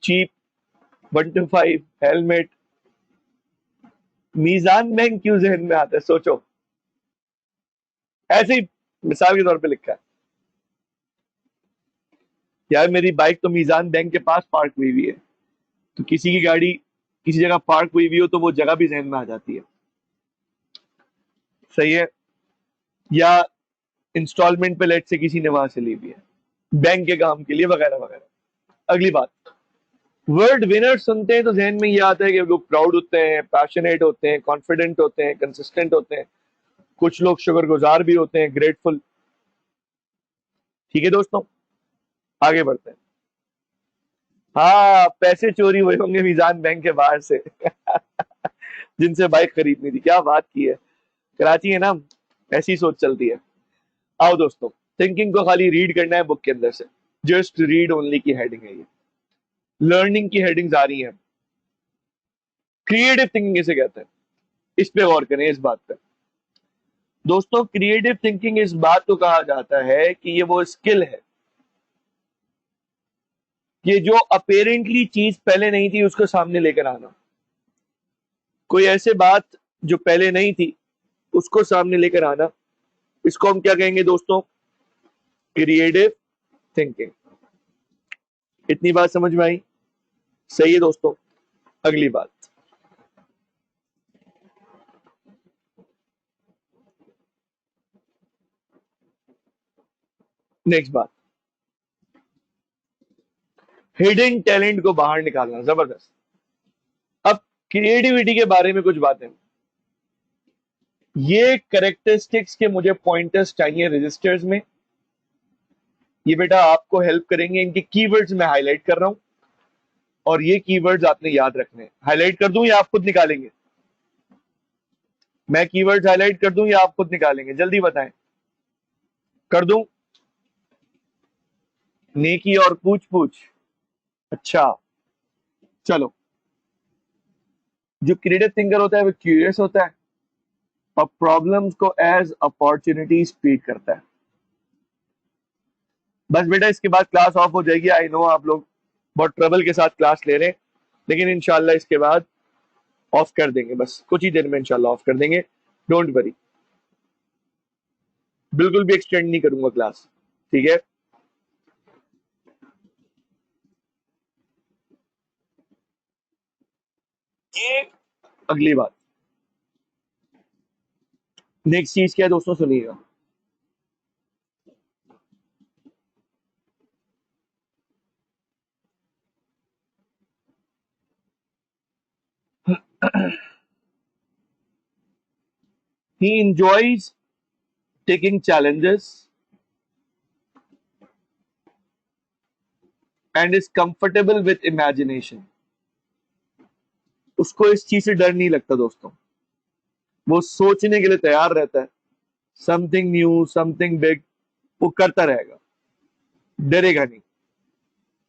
cheap, 1 to 5, helmet, Meezaan bank क्यों जहन में आता है, सोचो। ऐसे ही मिसाल के तौर पे लिखा है, यार मेरी बाइक तो मीजान बैंक के पास पार्क हुई हुई है, तो किसी की गाड़ी किसी जगह पार्क हुई हुई हो तो वो जगह भी जहन में आ जाती है। सही है। या इंस्टॉलमेंट पे लेट से किसी ने वहां से ली हुई है, बैंक के काम के लिए, वगैरह वगैरह। अगली बात, वर्ड विनर सुनते हैं तो जहन में ये आता है कि लोग प्राउड होते हैं, पैशनेट होते हैं, कॉन्फिडेंट होते हैं, कंसिस्टेंट होते हैं। कुछ लोग शुक्रगुजार भी होते हैं, ग्रेटफुल। ठीक है दोस्तों, आगे बढ़ते हैं। हाँ, पैसे चोरी हुए होंगे मीजान बैंक के बाहर से जिनसे बाइक खरीदनी थी। क्या बात की है, कराची है ना, ऐसी सोच चलती है। आओ दोस्तों, थिंकिंग को खाली रीड करना है बुक के अंदर से, जस्ट रीड ओनली की हेडिंग है ये। लर्निंग की हेडिंग्स आ रही हैं। क्रिएटिव थिंकिंग इसे कहते हैं, इस पे गौर करें, इस बात पे। दोस्तों, क्रिएटिव थिंकिंग इस बात को कहा जाता है कि ये वो स्किल है कि जो अपेरेंटली चीज पहले नहीं थी उसको सामने लेकर आना। कोई ऐसे बात जो पहले नहीं थी उसको सामने लेकर आना, इसको हम क्या कहेंगे दोस्तों? Creative thinking. इतनी बात समझ में आई? सही है दोस्तों। अगली बात, नेक्स्ट बात, हिडन टैलेंट को बाहर निकालना। जबरदस्त। अब क्रिएटिविटी के बारे में कुछ बातें, ये करेक्टरिस्टिक्स के मुझे पॉइंटर्स चाहिए रजिस्टर्स में। ये बेटा आपको हेल्प करेंगे, इनके कीवर्ड्स मैं हाईलाइट कर रहा हूं और ये कीवर्ड्स आपने याद रखने हैं। हाईलाइट कर दूं या आप खुद निकालेंगे? मैं कीवर्ड्स हाईलाइट कर दूं या आप खुद निकालेंगे? जल्दी बताएं। कर दूं? नेकी और पूछ पूछ। अच्छा, चलो। जो क्रिएटिव थिंकर होता है वो क्यूरियस होता है और प्रॉब्लम्स को एज अपॉर्चुनिटीज ट्रीट करता है। बस बेटा इसके बाद क्लास ऑफ हो जाएगी। आई नो आप लोग बहुत ट्रबल के साथ क्लास ले रहे हैं, लेकिन इंशाल्लाह इसके बाद ऑफ कर देंगे, बस कुछ ही देर में इंशाल्लाह ऑफ कर देंगे। डोंट वरी, बिल्कुल भी एक्सटेंड नहीं करूंगा क्लास, ठीक है? ये अगली बात, नेक्स्ट चीज क्या है दोस्तों, सुनिएगा। He enjoys taking challenges and is comfortable with imagination. उसको इस चीज से डर नहीं लगता दोस्तों, वो सोचने के लिए तैयार रहता है। समथिंग न्यू, समथिंग बिग, वो करता रहेगा, डरेगा नहीं,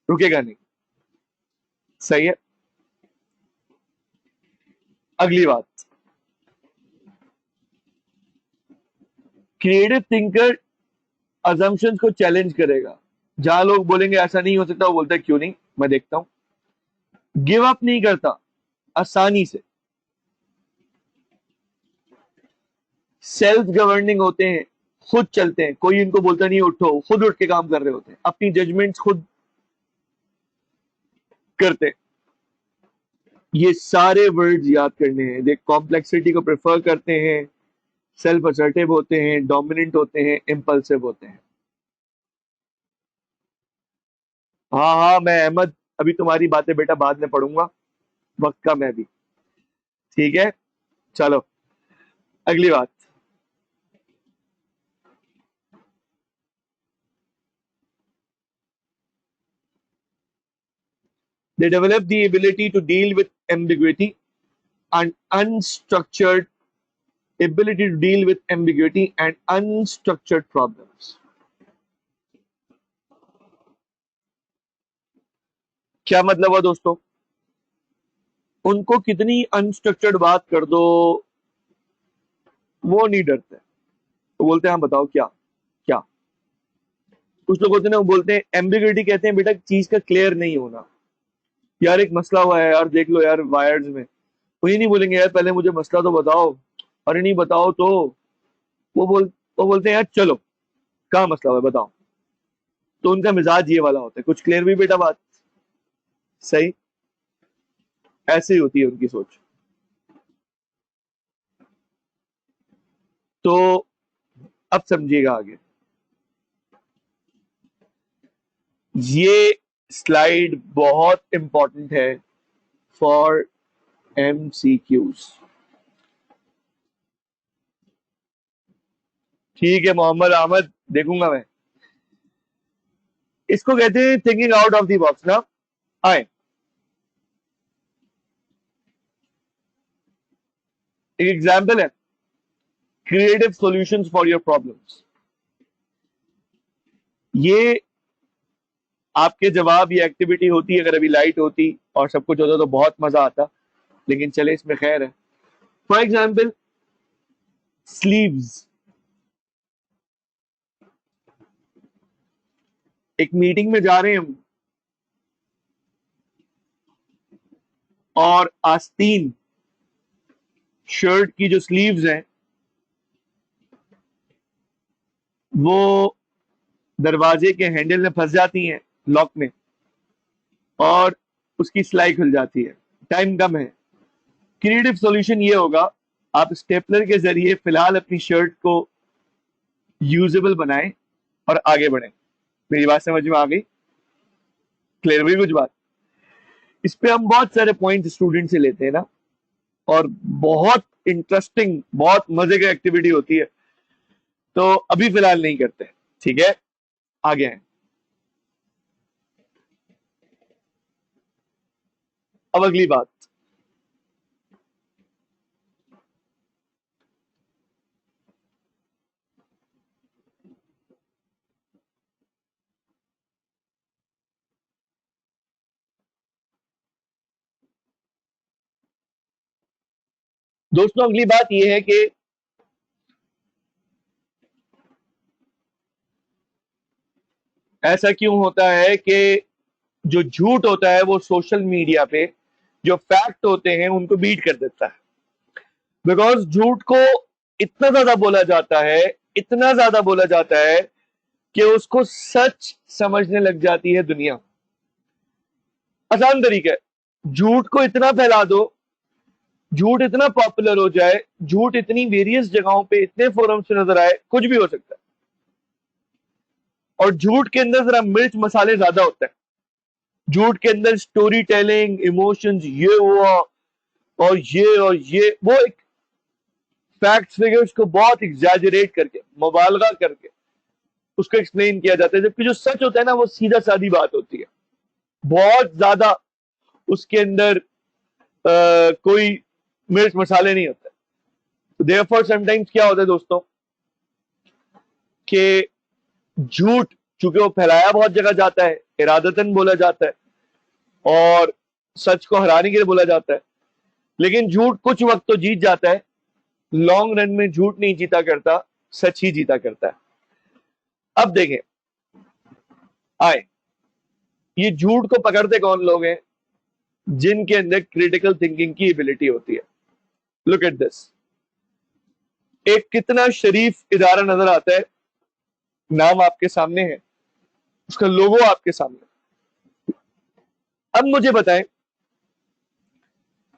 रुकेगा नहीं। सही है। अगली बात, क्रिएटिव थिंकर अजम्पशंस को चैलेंज करेगा। जहां लोग बोलेंगे ऐसा नहीं हो सकता, वो बोलता है क्यों नहीं, मैं देखता हूं। गिव अप नहीं करता आसानी से। सेल्फ गवर्निंग होते हैं, खुद चलते हैं, कोई इनको बोलता नहीं उठो, खुद उठ के काम कर रहे होते हैं, अपनी जजमेंट्स खुद करते हैं। ये सारे वर्ड्स याद करने हैं। देख, कॉम्प्लेक्सिटी को प्रेफर करते हैं, सेल्फ असर्टिव होते हैं, डोमिनेंट होते हैं, इम्पल्सिव होते हैं। हाँ हाँ, मैं अहमद अभी तुम्हारी बातें बेटा बाद में पढ़ूंगा, वक्त का मैं भी। ठीक है, चलो अगली बात। They develop the ability to deal with ambiguity and unstructured ability to deal with ambiguity and unstructured problems. क्या मतलब हुआ दोस्तों? उनको कितनी अनस्ट्रक्चर्ड बात कर दो, वो नहीं डरते। तो बोलते हैं हाँ बताओ क्या क्या। कुछ लोग होते हैं ना, वो बोलते हैं एम्बिग्यूटी, कहते हैं बेटा चीज का क्लियर नहीं होना। यार एक मसला हुआ है यार, देख लो यार वायर्स में। वो ये नहीं बोलेंगे यार पहले मुझे मसला तो बताओ, अरे नहीं बताओ तो वो बोल वो बोलते हैं यार चलो कहाँ मसला हुआ है बताओ। तो उनका मिजाज ये वाला होता है, कुछ क्लियर भी बेटा बात। सही, ऐसे ही होती है उनकी सोच। तो अब समझिएगा आगे, ये स्लाइड बहुत इंपॉर्टेंट है फॉर MCQs। ठीक है मोहम्मद अहमद, देखूंगा मैं। इसको कहते हैं thinking out of the box ना। आए एक एग्जाम्पल है, creative solutions for your problems. ये आपके जवाब, ये एक्टिविटी होती अगर अभी लाइट होती और सब कुछ होता तो बहुत मजा आता, लेकिन चले इसमें खैर है। For example sleeves. एक मीटिंग में जा रहे हैं हम और आस्तीन शर्ट की जो स्लीव्स हैं वो दरवाजे के हैंडल में फंस जाती हैं, लॉक में, और उसकी सिलाई खुल जाती है। टाइम कम है। क्रिएटिव सॉल्यूशन ये होगा, आप स्टेपलर के जरिए फिलहाल अपनी शर्ट को यूजेबल बनाएं और आगे बढ़ें। मेरी बात समझ में आ गई? क्लियर हुई कुछ बात? इस पे हम बहुत सारे पॉइंट स्टूडेंट से लेते हैं ना, और बहुत इंटरेस्टिंग, बहुत मजे की एक्टिविटी होती है, तो अभी फिलहाल नहीं करते। ठीक है, आगे हैं। अब अगली बात, दोस्तों अगली बात यह है कि ऐसा क्यों होता है कि जो झूठ होता है वो सोशल मीडिया पे जो फैक्ट होते हैं उनको बीट कर देता है। बिकॉज झूठ को इतना ज्यादा बोला जाता है, इतना ज्यादा बोला जाता है कि उसको सच समझने लग जाती है दुनिया। आसान तरीका है, झूठ को इतना फैला दो, झूठ इतना पॉपुलर हो जाए, झूठ इतनी वेरियस जगहों पे, इतने फोरम से नजर आए, कुछ भी हो सकता है। और झूठ के अंदर जरा मिर्च मसाले ज्यादा होते हैं। झूठ के अंदर स्टोरी टेलिंग, इमोशंस, ये हुआ और ये वो, एक फैक्ट्स फिगर्स को बहुत एग्जैजरेट करके, मुबालगा करके उसको एक्सप्लेन किया जाता है, जबकि जो सच होता है ना वो सीधा सादी बात होती है। बहुत ज्यादा उसके अंदर कोई मिर्च मसाले नहीं होते। तो देयरफॉर समटाइम्स क्या होता है दोस्तों कि झूठ चूंकि वो फैलाया बहुत जगह जाता है, इरादतन बोला जाता है और सच को हराने के लिए बोला जाता है, लेकिन झूठ कुछ वक्त तो जीत जाता है। लॉन्ग रन में झूठ नहीं जीता करता, सच ही जीता करता है। अब देखें, आए, ये झूठ को पकड़ते कौन लोग हैं? जिनके अंदर क्रिटिकल थिंकिंग की एबिलिटी होती है। लुक एट दिस, एक कितना शरीफ इदारा नजर आता है, नाम आपके सामने है, उसका लोगो आपके सामने। अब मुझे बताएं,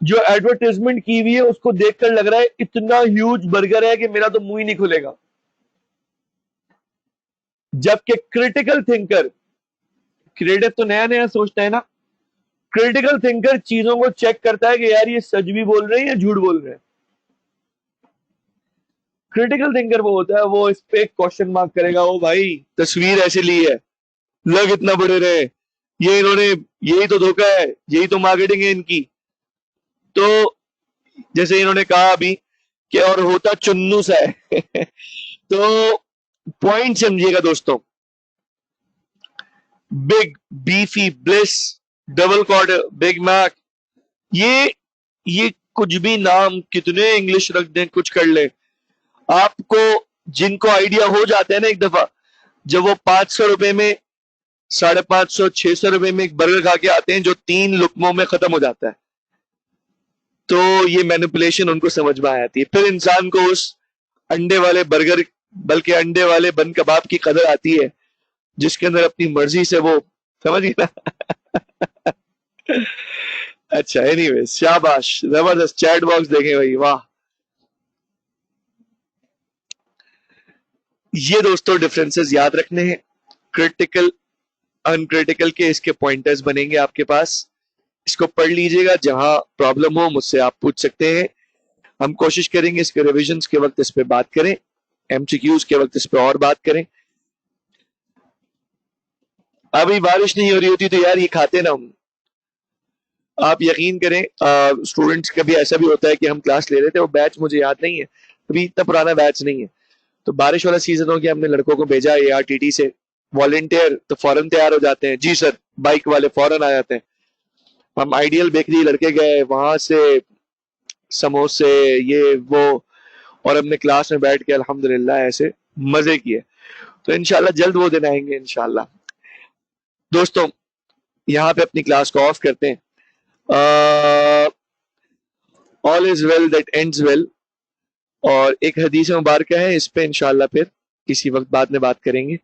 जो एडवर्टाइजमेंट की हुई है उसको देखकर लग रहा है इतना ह्यूज बर्गर है कि मेरा तो मुंह ही नहीं खुलेगा, जबकि क्रिटिकल थिंकर, क्रिएटिव तो नया नया सोचता है ना, क्रिटिकल थिंकर चीजों को चेक करता है कि यार ये सच भी बोल रहे हैं या झूठ बोल रहे हैं। क्रिटिकल थिंकर वो होता है, वो इस पे क्वेश्चन मार्क करेगा, ओ भाई तस्वीर ऐसे ली है, लग इतना बड़े रहे, ये इन्होंने, यही तो धोखा है, यही तो मार्केटिंग है इनकी। तो जैसे इन्होंने कहा अभी कि और होता चुन्नू सा है तो पॉइंट समझिएगा दोस्तों, big beefy bliss, double quarter, Big Mac, ये कुछ भी नाम कितने इंग्लिश रख दें, कुछ कर ले, आपको जिनको आइडिया हो जाता है ना एक दफा, जब वो 500 रुपए में, 550, 600 रुपए में एक बर्गर खा के आते हैं जो 3 लुकमों में खत्म हो जाता है, तो ये मैनिपुलेशन उनको समझ में आ जाती है। फिर इंसान को उस अंडे वाले बर्गर, बल्कि अंडे वाले बन कबाब की कदर आती है, जिसके अंदर अपनी मर्जी से वो, समझ गए ना अच्छा, एनीवे, शाबाश, जबरदस्त, चैट बॉक्स देखें भाई, वाह। ये दोस्तों डिफरेंसेस याद रखने हैं, क्रिटिकल अनक्रिटिकल के इसके पॉइंटर्स बनेंगे आपके पास, इसको पढ़ लीजिएगा, जहां प्रॉब्लम हो मुझसे आप पूछ सकते हैं। हम कोशिश करेंगे इसके रिविजन्स के वक्त इस पे बात करें, एमसीक्यूज के वक्त इस पे और बात करें। अभी बारिश नहीं हो रही होती तो यार ये खाते ना हम। आप यकीन करें, स्टूडेंट्स कभी ऐसा भी होता है कि हम क्लास ले रहे थे, वो बैच मुझे याद नहीं है, अभी इतना पुराना बैच नहीं है, तो बारिश वाला सीजन हो गया, हमने लड़कों को भेजा ARTT से वॉलेंटियर, तो फौरन तैयार हो जाते हैं, जी सर बाइक वाले फौरन आ जाते हैं। हम आइडियल बेकरी लड़के गए, वहां से समोसे ये वो, और हमने क्लास में बैठ के अल्हम्दुलिल्लाह ऐसे मजे किए। तो इंशाल्लाह जल्द वो दिन आएंगे इंशाल्लाह। दोस्तों, यहाँ पे अपनी क्लास को ऑफ करते हैं। All is well that ends well, और एक हदीस मुबारक है, इस पे इंशाल्लाह फिर किसी वक्त बाद में बात करेंगे,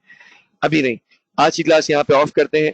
अभी नहीं। आज की क्लास यहाँ पे ऑफ करते हैं।